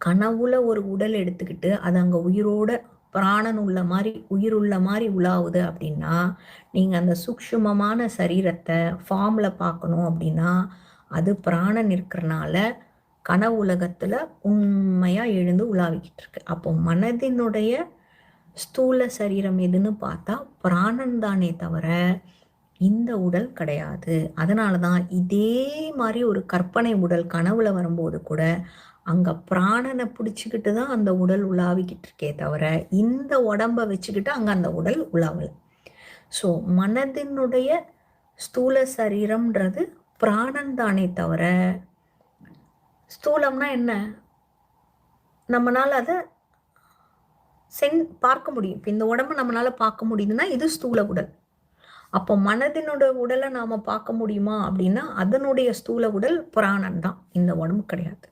கனவுல ஒரு உடல் எடுத்துக்கிட்டு அது அங்க உயிரோட பிராணன் உள்ள மாதிரி உயிர் உள்ள மாதிரி உலாவுது அப்படின்னா, நீங்க அந்த சூக்ஷ்மமான சரீரத்தை ஃபார்ம்ல பார்க்கணும் அப்படின்னா, அது பிராணன் இருக்கிறனால கனவு உலகத்துல உண்மையா எழுந்து உலாவிக்கிட்டு இருக்கு. அப்போ மனதினுடைய ஸ்தூல சரீரம் எதுன்னு பார்த்தா பிராணன் தானே தவிர இந்த உடல் கிடையாது. அதனாலதான் இதே மாதிரி ஒரு கற்பனை உடல் கனவுல வரும்போது கூட அங்க பிராணனை பிடிச்சுக்கிட்டு தான் அந்த உடல் உலாவிக்கிட்டு இருக்கே தவிர இந்த உடம்ப வச்சுக்கிட்டு அங்க அந்த உடல் உலாவல. ஸோ மனதினுடைய ஸ்தூல சரீரம்ன்றது பிராணன் தானே தவிர, ஸ்தூலம்னா என்ன, நம்மளால அதை பார்க்க முடியும். இப்போ இந்த உடம்பு நம்மளால பார்க்க முடியுதுன்னா இது ஸ்தூல உடல். அப்போ மனதினோட உடலை நாம பார்க்க முடியுமா அப்படின்னா அதனுடைய ஸ்தூல உடல் பிராணன் தான், இந்த உடம்பு கிடையாது.